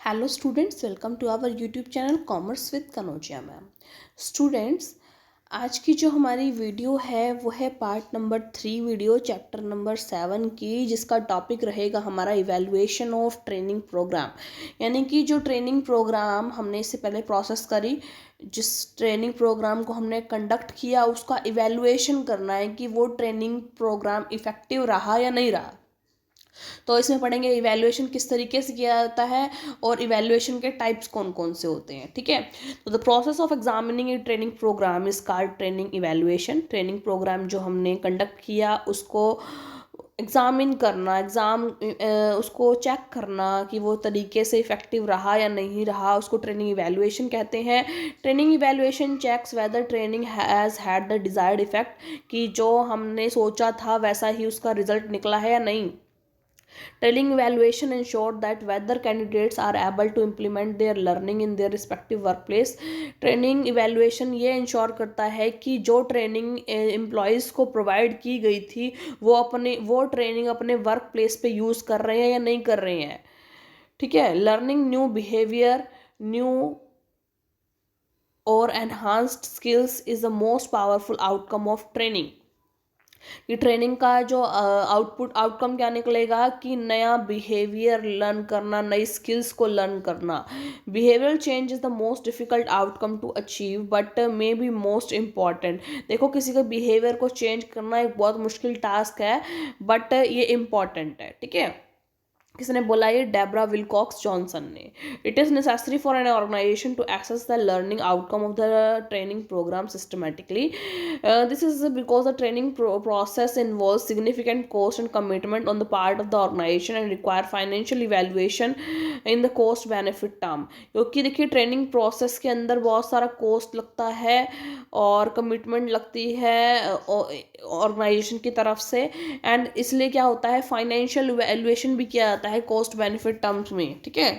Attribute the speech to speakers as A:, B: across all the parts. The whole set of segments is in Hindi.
A: Hello students, welcome to our YouTube channel commerce with Kanaujia ma'am. Students, आज की जो हमारी वीडियो है वो है part number 3 video chapter number 7 की, जिसका टॉपिक रहेगा हमारा इवैल्यूएशन ऑफ ट्रेनिंग प्रोग्राम। यानी कि जो ट्रेनिंग प्रोग्राम हमने इससे पहले प्रोसेस करी, जिस ट्रेनिंग प्रोग्राम को हमने कंडक्ट किया उसका इवैल्यूएशन करना है कि वो ट्रेनिंग प्रोग्राम इफ़ेक्टिव रहा या नहीं रहा। तो इसमें पढ़ेंगे इवैल्यूएशन किस तरीके से किया जाता है और इवैल्यूएशन के टाइप्स कौन कौन से होते हैं। ठीक है, तो the process of examining a training programme is called training evaluation. Training programme जो हमने कंडक्ट किया उसको एग्जामिन करना, उसको चेक करना कि वो तरीके से इफेक्टिव रहा या नहीं रहा, उसको ट्रेनिंग इवैल्यूएशन कहते हैं। Training evaluation checks whether training has had the desired effect, कि जो हमने सोचा था वैसा ही उसका रिजल्ट निकला है या नहीं। Training evaluation ensure that whether candidates are able to implement their learning in their respective workplace. Training evaluation ये इंश्योर करता है कि जो ट्रेनिंग एम्प्लॉयज़ को प्रोवाइड की गई थी वो ट्रेनिंग अपने वर्क प्लेस पे यूज़ कर रहे हैं या नहीं कर रहे हैं। ठीक है, लर्निंग न्यू बिहेवियर, न्यू और enhanced skills is the most powerful outcome of training. कि ट्रेनिंग का जो आउटकम क्या निकलेगा कि नया बिहेवियर लर्न करना, नई स्किल्स को लर्न करना। Behavioural change is the most difficult outcome to achieve but may be most important. देखो, किसी का बिहेवियर को चेंज करना एक बहुत मुश्किल टास्क है, बट ये इम्पॉर्टेंट है। ठीक है, किसने बोला? ये डेब्रा विलकॉक्स जॉनसन ने। It is necessary for an organisation to access the learning outcome of the training programme systematically. This is because the training process involve significant cost and commitment on the part of the organisation and require financial evaluation in the cost benefit term. क्योंकि देखिए, ट्रेनिंग प्रोसेस के अंदर बहुत सारा कॉस्ट लगता है और कमिटमेंट लगती है ऑर्गेनाइजेशन की तरफ से, एंड इसलिए क्या होता है, फाइनेंशियल इवैल्यूएशन भी किया जाता है कॉस्ट बेनिफिट टर्म्स में। ठीक है,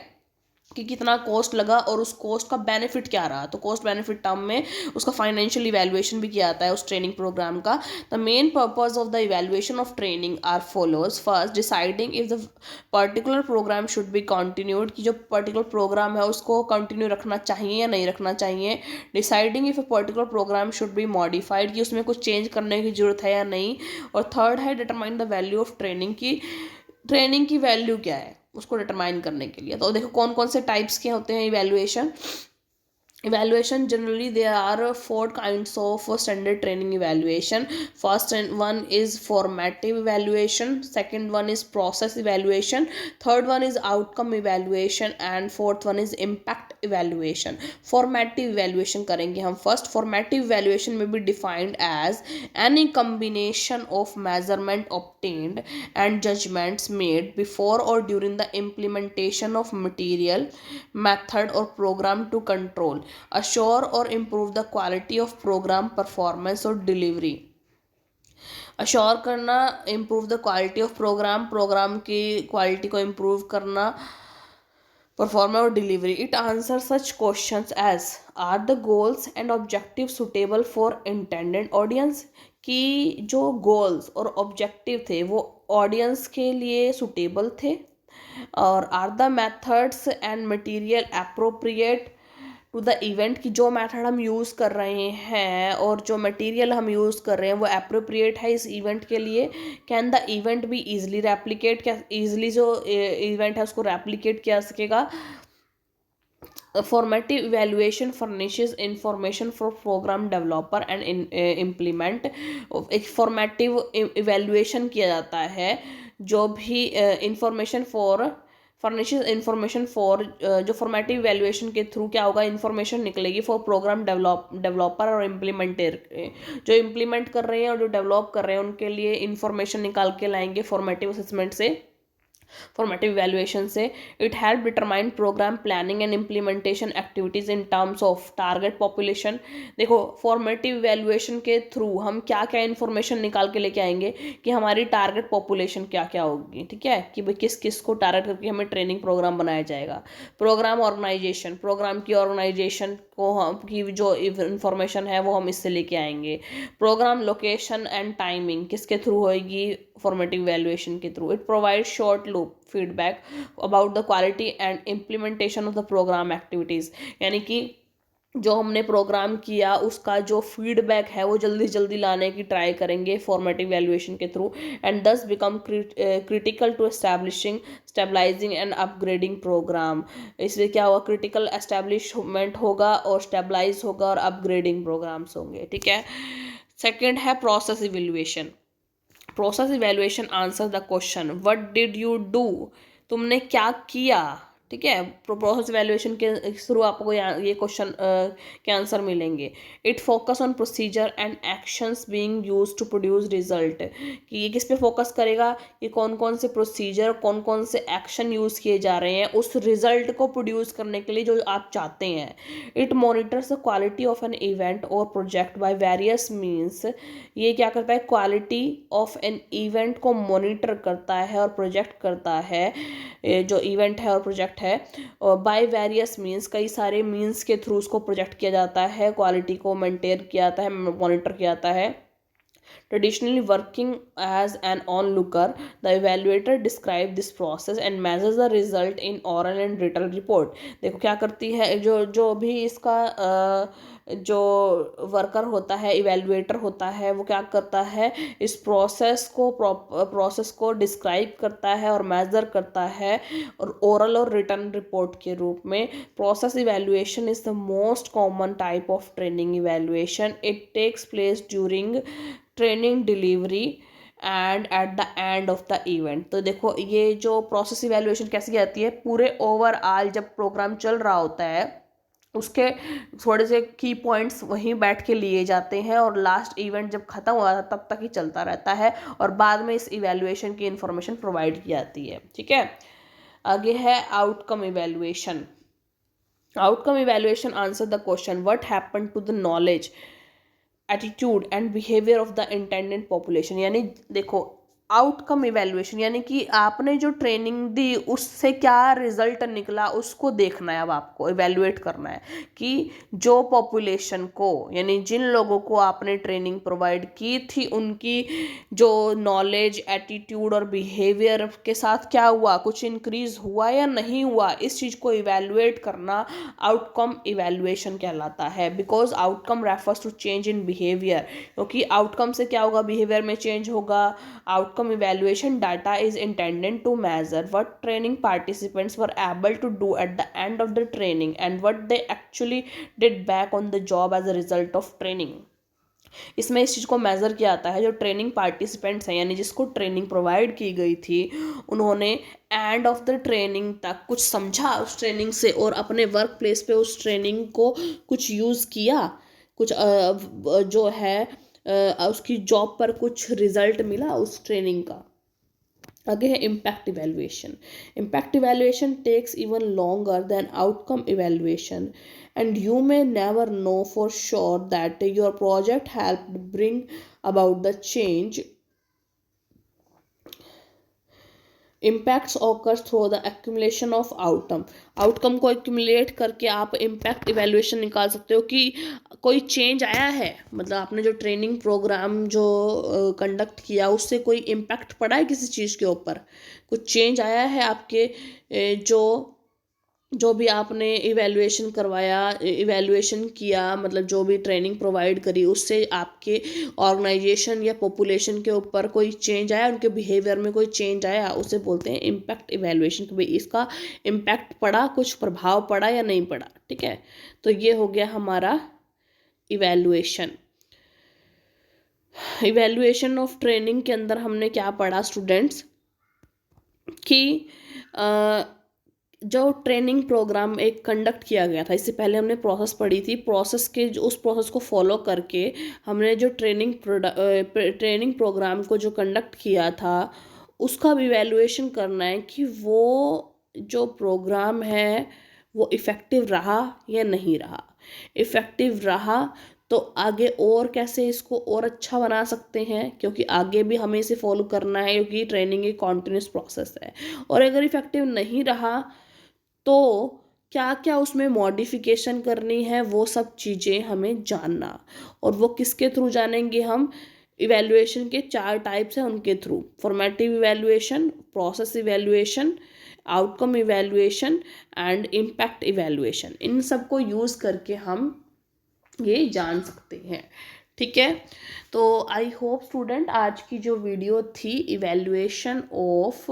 A: कि कितना कॉस्ट लगा और उस कॉस्ट का बेनिफिट क्या रहा, तो कॉस्ट बेनिफिट टर्म में उसका फाइनेंशियल इवैल्यूएशन भी किया जाता है उस ट्रेनिंग प्रोग्राम का। The main purpose of the evaluation of training are follows. First, deciding if the particular programme should be continued, कि जो पर्टिकुलर प्रोग्राम है उसको कंटिन्यू रखना चाहिए या नहीं रखना चाहिए। Deciding if a particular programme should be modified, कि उसमें कुछ चेंज करने की जरूरत है या नहीं। और थर्ड है determine the value of training, की ट्रेनिंग की वैल्यू क्या है उसको डिटरमाइन करने के लिए। तो देखो कौन कौन से टाइप्स के होते हैं evaluation. Generally there are four kinds of standard training evaluation. First one is formative evaluation, second one is process evaluation, third one is outcome evaluation, and fourth one is impact evaluation. Formative evaluation करेंगे हम first. Formative evaluation may be defined as any combination of measurement obtained and judgments made before or during the implementation of material, method or program to control, assure or improve the quality of program performance or delivery. Assure करना, improve the quality of program की क्वालिटी को इम्प्रूव करना, परफॉर्मेंस और delivery. It answer such questions as are the goals and objective suitable for intended audience, कि जो गोल्स और ऑब्जेक्टिव थे वो ऑडियंस के लिए सुटेबल थे, और are the methods and material appropriate to the event, की जो मेथड हम यूज़ कर रहे हैं और जो मटेरियल हम यूज़ कर रहे हैं वो अप्रोप्रिएट है इस इवेंट के लिए. कैन द इवेंट भी ईजिली रेप्लिकेट, क्या ईजिली जो इवेंट है उसको रेप्लिकेट किया सकेगा. Formative evaluation furnishes information for program developer and implement. एक formative evaluation किया जाता है जो भी information for furnishes information for, जो फॉर्मेटिव इवैल्यूएशन के थ्रू क्या होगा, इंफॉर्मेशन निकलेगी फॉर प्रोग्राम डेवलपर और इम्प्लीमेंटर. जो इम्प्लीमेंट कर रहे हैं और जो डेवलप कर रहे हैं उनके लिए इंफॉर्मेशन निकाल के लाएंगे फॉर्मेटिव असेसमेंट से, फॉर्मेटिव इवैल्यूएशन से. It help determine programme planning and implementation activities in terms of target population. देखो, फॉर्मेटिव इवैल्यूएशन के थ्रू हम क्या क्या इन्फॉर्मेशन निकाल के लेके आएंगे कि हमारी टारगेट पॉपुलेशन क्या क्या होगी. ठीक है, कि भाई किस किस को टारगेट करके हमें ट्रेनिंग प्रोग्राम बनाया जाएगा. प्रोग्राम ऑर्गेनाइजेशन, प्रोग्राम की ऑर्गेनाइजेशन को हम की जो इंफॉर्मेशन है वो हम इससे लेके आएंगे। प्रोग्राम लोकेशन एंड टाइमिंग किसके थ्रू होएगी, फॉर्मेटिव इवैल्यूएशन के through. It provide short loop feedback about the quality and implementation of the programme activities, यानी कि जो हमने प्रोग्राम किया उसका जो फीडबैक है वो जल्दी जल्दी लाने की ट्राई करेंगे फॉर्मेटिव वैल्यूएशन के through, and thus become critical to establishing stabilising and upgrading programme. इसलिए क्या हुआ, क्रिटिकल एस्टैब्लिशमेंट होगा और स्टेबलाइज होगा और अपग्रेडिंग प्रोग्राम्स होंगे। ठीक है। सेकेंड है process evaluation. Process evaluation answer the question what did you do, तुमने क्या किया। ठीक है। प्रोसेस इवेल्युएशन के थ्रू आपको ये क्वेश्चन के आंसर मिलेंगे। It focus on procedure and actions being used to produce result, कि ये किस पे फोकस करेगा, कि कौन कौन से प्रोसीजर कौन कौन से एक्शन यूज़ किए जा रहे हैं उस रिजल्ट को प्रोड्यूस करने के लिए जो आप चाहते हैं। It monitors the quality of an event और प्रोजेक्ट बाय वेरियस मीन्स, ये क्या करता है, क्वालिटी ऑफ एन इवेंट को मॉनिटर करता है और प्रोजेक्ट करता है, जो इवेंट है और प्रोजेक्ट है, बाय वेरियस मीन्स, कई सारे मीन्स के थ्रू उसको प्रोजेक्ट किया जाता है, क्वालिटी को मेंटेन किया जाता है, मॉनिटर किया जाता है। Traditionally working as an onlooker, the evaluator describe this process and measures the result in oral and written report। देखो क्या करती है, जो जो भी इसका जो वर्कर होता है, इवेल्युएटर होता है, वो क्या करता है, इस प्रोसेस को डिस्क्राइब करता है और मेजर करता है और ओरल और रिटन रिपोर्ट के रूप में। Process evaluation is the most common type of training evaluation. It takes place during training delivery and at the end of the event. तो देखो ये जो प्रोसेस इवेल्युएशन कैसे की जाती है, पूरे ओवरऑल जब प्रोग्राम चल रहा होता है उसके थोड़े से की पॉइंट्स वहीं बैठ के लिए जाते हैं और लास्ट इवेंट जब खत्म हुआ था तब तक ही चलता रहता है और बाद में इस इवेल्युएशन की इंफॉर्मेशन प्रोवाइड की जाती है। ठीक है। आगे है outcome evaluation. Outcome evaluation answer the question what happened to the knowledge, attitude and behaviour of the intended population. यानी देखो आउटकम इवेल्युएशन यानी कि आपने जो ट्रेनिंग दी उससे क्या रिजल्ट निकला उसको देखना है। अब आपको इवेल्युएट करना है कि जो पॉपुलेशन को, यानी जिन लोगों को आपने ट्रेनिंग प्रोवाइड की थी, उनकी जो नॉलेज, एटीट्यूड और बिहेवियर के साथ क्या हुआ, कुछ इंक्रीज हुआ या नहीं हुआ, इस चीज़ को इवेल्युएट करना आउटकम इवेल्युएशन कहलाता है। Because outcome refers to change in behaviour, क्योंकि आउटकम से क्या होगा, बिहेवियर में चेंज होगा। Outcome evaluation data is intended to measure what training participants were able to do at the end of the training and what they actually did back on the job as a result of training. इसमें इस चीज़ को मेज़र किया जाता है जो ट्रेनिंग पार्टिसिपेंट्स हैं, यानी जिसको ट्रेनिंग प्रोवाइड की गई थी, उन्होंने एंड ऑफ द ट्रेनिंग तक कुछ समझा उस ट्रेनिंग से और अपने वर्क प्लेस पे उस ट्रेनिंग को कुछ यूज़ किया, कुछ जो है उसकी जॉब पर कुछ रिजल्ट मिला उस ट्रेनिंग का। आगे है impact evaluation. Impact evaluation takes even longer than outcome evaluation and you may never know for sure that your project helped bring about the change. Impacts occurs through the accumulation of outcome को accumulate करके आप impact evaluation निकाल सकते हो कि कोई change आया है, मतलब आपने जो ट्रेनिंग प्रोग्राम जो कंडक्ट किया उससे कोई इम्पैक्ट पड़ा है किसी चीज़ के ऊपर, कुछ चेंज आया है आपके जो भी आपने इवेल्युएशन करवाया, इवेल्युएशन किया, मतलब जो भी ट्रेनिंग प्रोवाइड करी उससे आपके ऑर्गेनाइजेशन या पॉपुलेशन के ऊपर कोई चेंज आया, उनके बिहेवियर में कोई चेंज आया, उसे बोलते हैं इम्पैक्ट इवेल्युएशन कि भाई इसका इम्पैक्ट पड़ा, कुछ प्रभाव पड़ा या नहीं पड़ा। ठीक है। तो ये हो गया हमारा इवेल्युएशन। इवेल्युएशन ऑफ ट्रेनिंग के अंदर हमने क्या पढ़ा स्टूडेंट्स कि जो ट्रेनिंग प्रोग्राम एक कंडक्ट किया गया था, इससे पहले हमने प्रोसेस पढ़ी थी, प्रोसेस के उस प्रोसेस को फॉलो करके हमने जो ट्रेनिंग प्रोग्राम को जो कंडक्ट किया था उसका भी इवैल्यूएशन करना है कि वो जो प्रोग्राम है वो इफ़ेक्टिव रहा या नहीं रहा। इफ़ेक्टिव रहा तो आगे और कैसे इसको और अच्छा बना सकते हैं, क्योंकि आगे भी हमें इसे फॉलो करना है क्योंकि ट्रेनिंग एक कॉन्टिन्यूस प्रोसेस है। और अगर इफ़ेक्टिव नहीं रहा तो क्या क्या उसमें मॉडिफिकेशन करनी है, वो सब चीज़ें हमें जानना। और वो किसके थ्रू जानेंगे हम? इवैल्यूएशन के 4 टाइप्स हैं, उनके through. Formative evaluation, process evaluation, outcome evaluation and impact evaluation. इन सब को यूज़ करके हम ये जान सकते हैं। ठीक है, तो आई होप स्टूडेंट आज की जो वीडियो थी इवैल्यूएशन ऑफ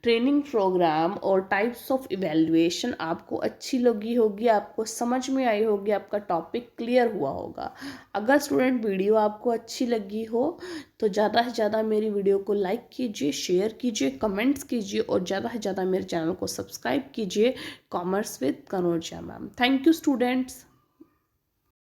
A: ट्रेनिंग प्रोग्राम और टाइप्स ऑफ इवैल्यूएशन आपको अच्छी लगी होगी, आपको समझ में आई होगी, आपका टॉपिक क्लियर हुआ होगा। अगर स्टूडेंट वीडियो आपको अच्छी लगी हो तो ज़्यादा से ज़्यादा मेरी वीडियो को लाइक कीजिए, शेयर कीजिए, कमेंट्स कीजिए और ज़्यादा से ज़्यादा मेरे चैनल को सब्सक्राइब कीजिए। Commerce with Kanojia ma'am. Thank you students.